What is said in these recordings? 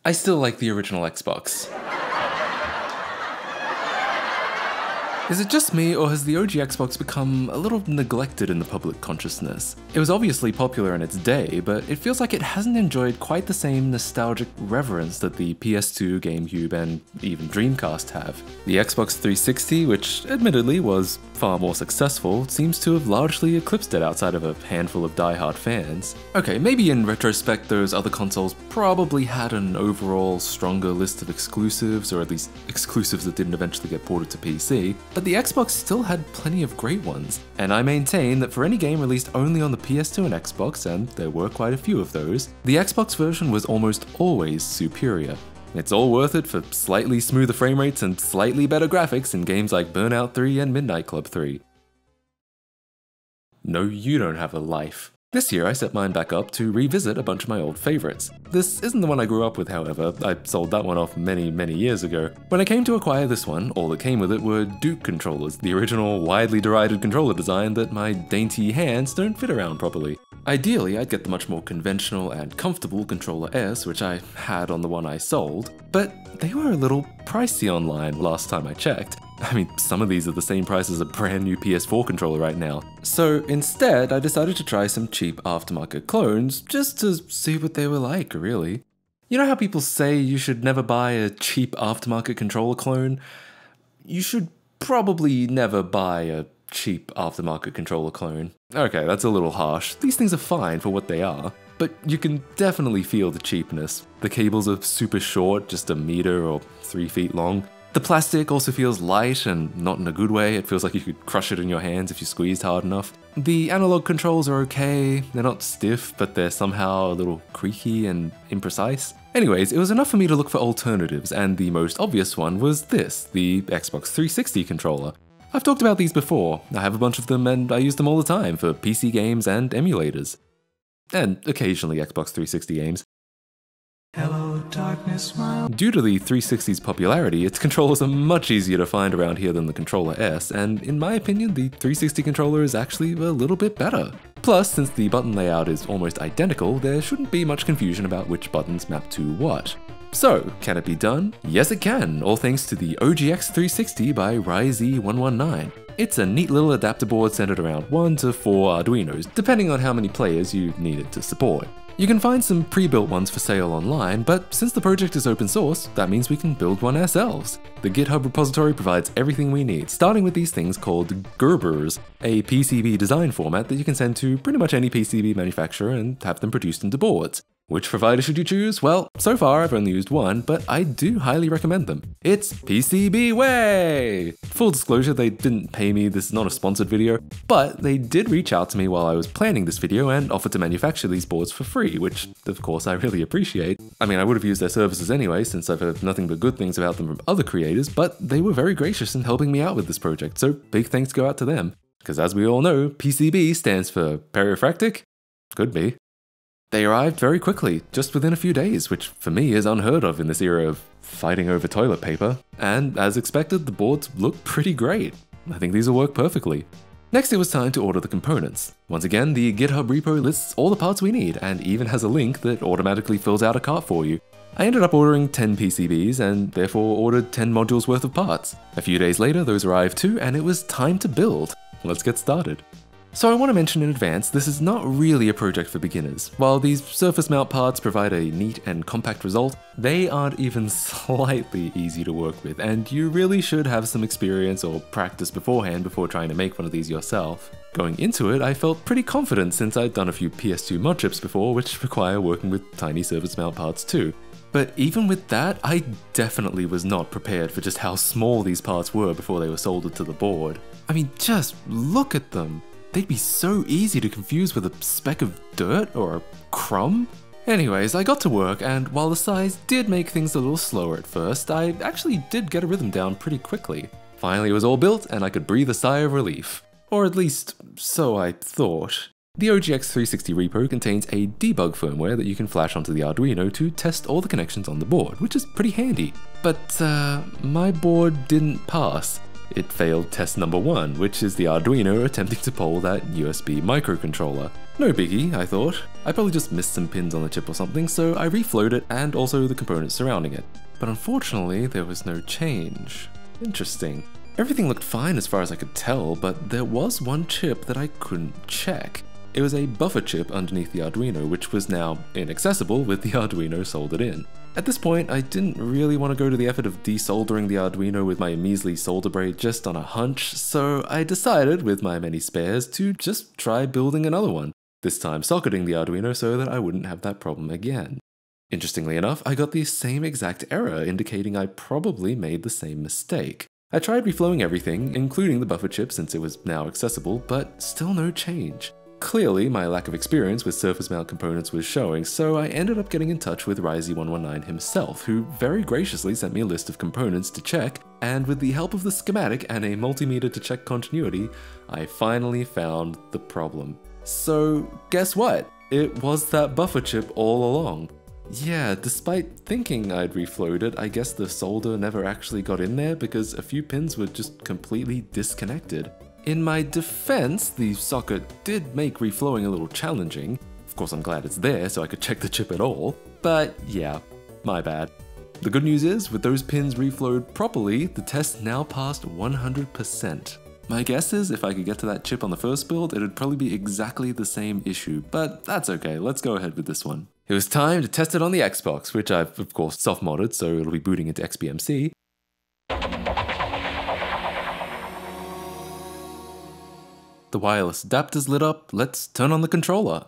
I still like the original Xbox. Is it just me, or has the OG Xbox become a little neglected in the public consciousness? It was obviously popular in its day, but it feels like it hasn't enjoyed quite the same nostalgic reverence that the PS2, GameCube, and even Dreamcast have. The Xbox 360, which admittedly was far more successful, seems to have largely eclipsed it outside of a handful of die-hard fans. Okay, maybe in retrospect those other consoles probably had an overall stronger list of exclusives, or at least exclusives that didn't eventually get ported to PC, but the Xbox still had plenty of great ones, and I maintain that for any game released only on the PS2 and Xbox, and there were quite a few of those, the Xbox version was almost always superior. It's all worth it for slightly smoother frame rates and slightly better graphics in games like Burnout 3 and Midnight Club 3. No, you don't have a life. This year I set mine back up to revisit a bunch of my old favorites. This isn't the one I grew up with, however. I sold that one off many years ago. When I came to acquire this one, all that came with it were Duke controllers, the original widely derided controller design that my dainty hands don't fit around properly. Ideally, I'd get the much more conventional and comfortable Controller S, which I had on the one I sold, but they were a little pricey online last time I checked. I mean, some of these are the same price as a brand new PS4 controller right now. So instead, I decided to try some cheap aftermarket clones, just to see what they were like, really. You know how people say you should never buy a cheap aftermarket controller clone? You should probably never buy a cheap aftermarket controller clone. Okay, that's a little harsh. These things are fine for what they are, but you can definitely feel the cheapness. The cables are super short, just a meter or 3 feet long. The plastic also feels light, and not in a good way. It feels like you could crush it in your hands if you squeezed hard enough. The analog controls are okay. They're not stiff, but they're somehow a little creaky and imprecise. Anyways, it was enough for me to look for alternatives, and the most obvious one was this, the Xbox 360 controller. I've talked about these before. I have a bunch of them and I use them all the time for PC games and emulators. And occasionally Xbox 360 games. Hello, darkness, smile. Due to the 360's popularity, its controllers are much easier to find around here than the Controller S, and in my opinion, the 360 controller is actually a little bit better. Plus, since the button layout is almost identical, there shouldn't be much confusion about which buttons map to what. So, can it be done? Yes it can, all thanks to the ogx360 by Ryze119. It's a neat little adapter board centered around 1 to 4 Arduinos, depending on how many players you need it to support. You can find some pre-built ones for sale online, but since the project is open source, that means we can build one ourselves. The GitHub repository provides everything we need, starting with these things called Gerbers, a PCB design format that you can send to pretty much any PCB manufacturer and have them produced into boards. Which provider should you choose? Well, so far I've only used one, but I do highly recommend them. It's PCBWay! Full disclosure, they didn't pay me, this is not a sponsored video, but they did reach out to me while I was planning this video and offered to manufacture these boards for free, which of course I really appreciate. I mean, I would have used their services anyway, since I've heard nothing but good things about them from other creators, but they were very gracious in helping me out with this project, so big thanks go out to them. Because as we all know, PCB stands for periphractic? Could be. They arrived very quickly, just within a few days, which for me is unheard of in this era of fighting over toilet paper. And as expected, the boards look pretty great. I think these will work perfectly. Next it was time to order the components. Once again, the GitHub repo lists all the parts we need and even has a link that automatically fills out a cart for you. I ended up ordering 10 PCBs and therefore ordered 10 modules worth of parts. A few days later, those arrived too, and it was time to build. Let's get started. So I want to mention in advance, this is not really a project for beginners. While these surface mount parts provide a neat and compact result, they aren't even slightly easy to work with, and you really should have some experience or practice beforehand before trying to make one of these yourself. Going into it, I felt pretty confident since I'd done a few PS2 mod chips before, which require working with tiny surface mount parts too. But even with that, I definitely was not prepared for just how small these parts were before they were soldered to the board. I mean, just look at them. They'd be so easy to confuse with a speck of dirt or a crumb. Anyways, I got to work, and while the size did make things a little slower at first, I actually did get a rhythm down pretty quickly. Finally it was all built, and I could breathe a sigh of relief. Or at least, so I thought. The ogx360 repo contains a debug firmware that you can flash onto the Arduino to test all the connections on the board, which is pretty handy. But my board didn't pass. It failed test number 1, which is the Arduino attempting to poll that USB microcontroller. No biggie, I thought. I probably just missed some pins on the chip or something, so I reflowed it and also the components surrounding it. But unfortunately, there was no change. Interesting. Everything looked fine as far as I could tell, but there was one chip that I couldn't check. It was a buffer chip underneath the Arduino, which was now inaccessible with the Arduino soldered in. At this point, I didn't really want to go to the effort of desoldering the Arduino with my measly solder braid just on a hunch, so I decided, with my many spares, to just try building another one, this time socketing the Arduino so that I wouldn't have that problem again. Interestingly enough, I got the same exact error, indicating I probably made the same mistake. I tried reflowing everything, including the buffer chip since it was now accessible, but still no change. Clearly, my lack of experience with surface mount components was showing, so I ended up getting in touch with Ryzy119 himself, who very graciously sent me a list of components to check, and with the help of the schematic and a multimeter to check continuity, I finally found the problem. So, guess what? It was that buffer chip all along. Yeah, despite thinking I'd reflowed it, I guess the solder never actually got in there because a few pins were just completely disconnected. In my defense, the socket did make reflowing a little challenging. Of course, I'm glad it's there so I could check the chip at all. But yeah, my bad. The good news is, with those pins reflowed properly, the test now passed 100%. My guess is if I could get to that chip on the first build, it'd probably be exactly the same issue, but that's okay, let's go ahead with this one. It was time to test it on the Xbox, which I've of course soft-modded, so it'll be booting into XBMC. The wireless adapter's lit up, let's turn on the controller.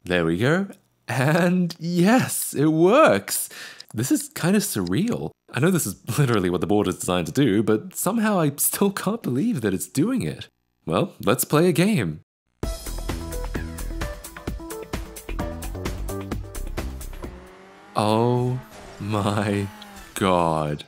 There we go, and yes, it works! This is kind of surreal. I know this is literally what the board is designed to do, but somehow I still can't believe that it's doing it. Well, let's play a game. Oh my god.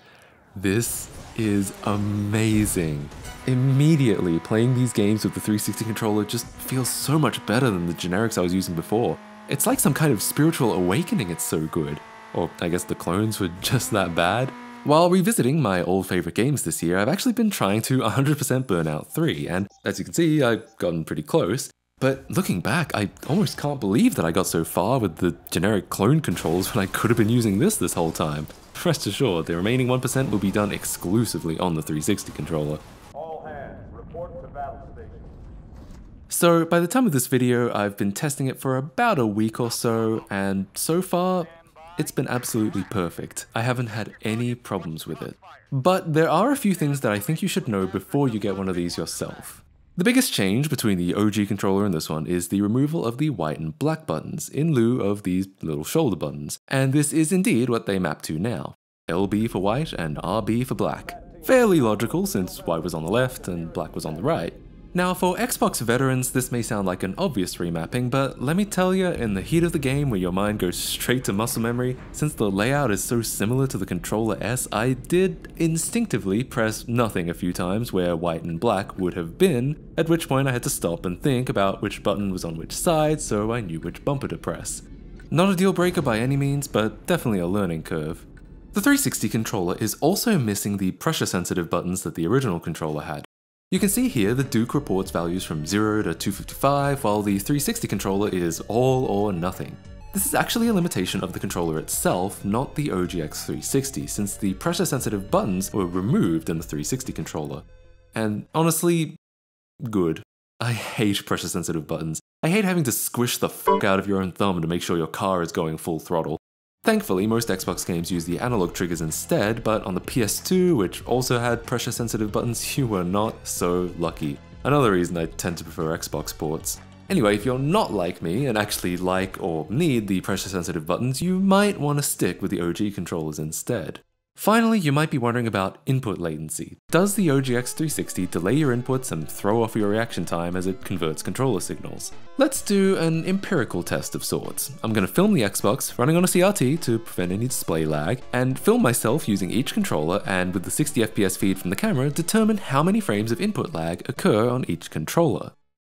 This is amazing. Immediately, playing these games with the 360 controller just feels so much better than the generics I was using before. It's like some kind of spiritual awakening, it's so good. Or I guess the clones were just that bad. While revisiting my old favorite games this year, I've actually been trying to 100% Burnout 3, and as you can see, I've gotten pretty close. But looking back, I almost can't believe that I got so far with the generic clone controls when I could have been using this whole time. Rest assured, the remaining 1% will be done exclusively on the 360 controller. All hands, report to battle station. So by the time of this video, I've been testing it for about a week or so, and so far, it's been absolutely perfect. I haven't had any problems with it. But there are a few things that I think you should know before you get one of these yourself. The biggest change between the OG controller and this one is the removal of the white and black buttons in lieu of these little shoulder buttons, and this is indeed what they map to now. LB for white and RB for black. Fairly logical since white was on the left and black was on the right. Now for Xbox veterans, this may sound like an obvious remapping, but let me tell you, in the heat of the game where your mind goes straight to muscle memory, since the layout is so similar to the controller S, I did instinctively press nothing a few times where white and black would have been, at which point I had to stop and think about which button was on which side so I knew which bumper to press. Not a deal breaker by any means, but definitely a learning curve. The 360 controller is also missing the pressure sensitive buttons that the original controller had. You can see here the Duke reports values from 0 to 255, while the 360 controller is all or nothing. This is actually a limitation of the controller itself, not the ogx360, since the pressure-sensitive buttons were removed in the 360 controller. And honestly, good. I hate pressure-sensitive buttons. I hate having to squish the fuck out of your own thumb to make sure your car is going full throttle. Thankfully, most Xbox games use the analog triggers instead, but on the PS2, which also had pressure-sensitive buttons, you were not so lucky. Another reason I tend to prefer Xbox ports. Anyway, if you're not like me and actually like or need the pressure-sensitive buttons, you might want to stick with the OG controllers instead. Finally, you might be wondering about input latency. Does the ogx360 delay your inputs and throw off your reaction time as it converts controller signals? Let's do an empirical test of sorts. I'm going to film the Xbox running on a CRT to prevent any display lag, and film myself using each controller and with the 60 FPS feed from the camera determine how many frames of input lag occur on each controller.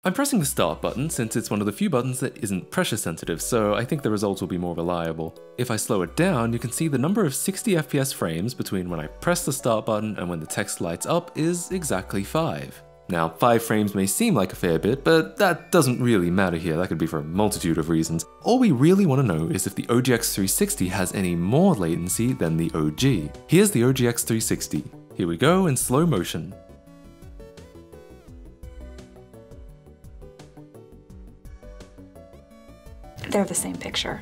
I'm pressing the start button since it's one of the few buttons that isn't pressure sensitive, so I think the results will be more reliable. If I slow it down, you can see the number of 60 FPS frames between when I press the start button and when the text lights up is exactly 5. Now, 5 frames may seem like a fair bit, but that doesn't really matter here. That could be for a multitude of reasons. All we really want to know is if the ogx360 has any more latency than the OG. Here's the ogx360. Here we go in slow motion. They're the same picture.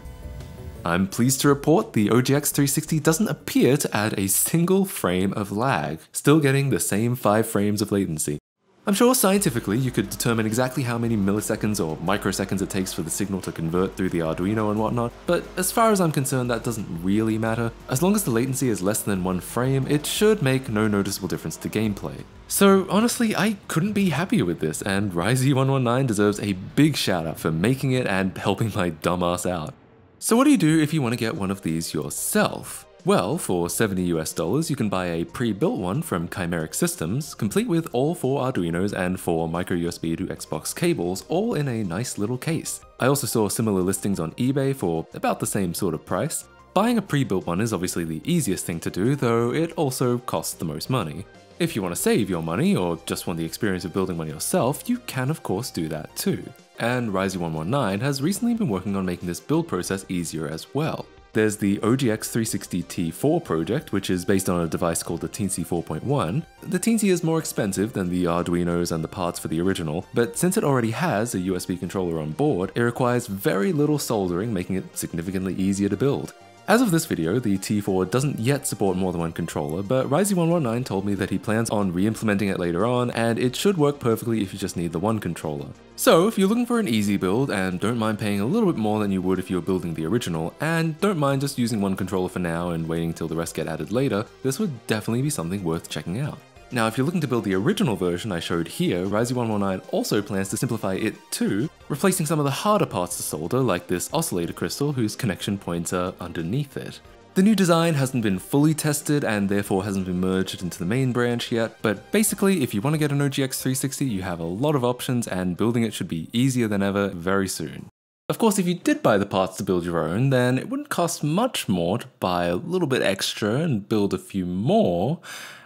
I'm pleased to report the ogx360 doesn't appear to add a single frame of lag, still getting the same 5 frames of latency. I'm sure scientifically you could determine exactly how many milliseconds or microseconds it takes for the signal to convert through the Arduino and whatnot, but as far as I'm concerned that doesn't really matter. As long as the latency is less than 1 frame, it should make no noticeable difference to gameplay. So honestly, I couldn't be happier with this, and Risey119 deserves a big shout out for making it and helping my dumbass out. So what do you do if you want to get one of these yourself? Well, for $70 US, you can buy a pre-built one from Chimeric Systems, complete with all 4 Arduinos and 4 micro USB to Xbox cables, all in a nice little case. I also saw similar listings on eBay for about the same sort of price. Buying a pre-built one is obviously the easiest thing to do, though it also costs the most money. If you want to save your money, or just want the experience of building one yourself, you can of course do that too. And Risey119 has recently been working on making this build process easier as well. There's the ogx360 T4 project, which is based on a device called the Teensy 4.1. The Teensy is more expensive than the Arduinos and the parts for the original, but since it already has a USB controller on board, it requires very little soldering, making it significantly easier to build. As of this video, the T4 doesn't yet support more than one controller, but Risey119 told me that he plans on re-implementing it later on, and it should work perfectly if you just need the one controller. So if you're looking for an easy build and don't mind paying a little bit more than you would if you were building the original, and don't mind just using one controller for now and waiting till the rest get added later, this would definitely be something worth checking out. Now, if you're looking to build the original version I showed here, Risey119 also plans to simplify it too, replacing some of the harder parts to solder like this oscillator crystal whose connection points are underneath it. The new design hasn't been fully tested and therefore hasn't been merged into the main branch yet, but basically if you want to get an ogx360 you have a lot of options and building it should be easier than ever very soon. Of course, if you did buy the parts to build your own, then it wouldn't cost much more to buy a little bit extra and build a few more,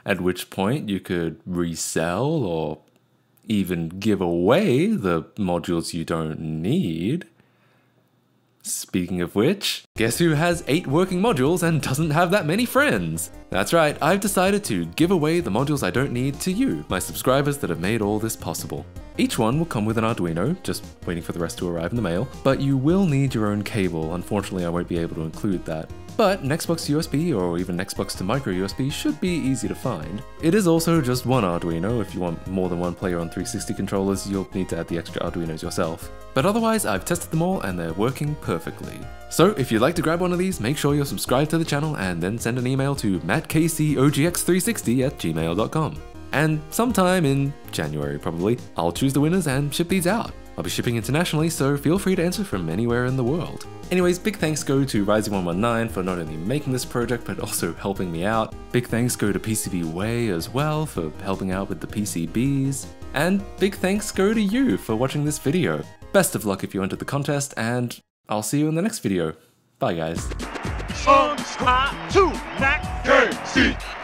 at which point you could resell or even give away the modules you don't need. Speaking of which, guess who has 8 working modules and doesn't have that many friends? That's right, I've decided to give away the modules I don't need to you, my subscribers that have made all this possible. Each one will come with an Arduino, just waiting for the rest to arrive in the mail, but you will need your own cable. Unfortunately, I won't be able to include that. But an Xbox USB or even an Xbox to micro USB should be easy to find. It is also just one Arduino. If you want more than one player on 360 controllers, you'll need to add the extra Arduinos yourself. But otherwise, I've tested them all and they're working perfectly. So if you'd like to grab one of these, make sure you're subscribed to the channel and then send an email to MattKCogx360@gmail.com. And sometime in January probably, I'll choose the winners and ship these out. I'll be shipping internationally, so feel free to enter from anywhere in the world. Anyways, big thanks go to Risey119 for not only making this project, but also helping me out. Big thanks go to PCBWay as well for helping out with the PCBs. And big thanks go to you for watching this video. Best of luck if you entered the contest, and I'll see you in the next video. Bye guys. Subscribe to MattKC.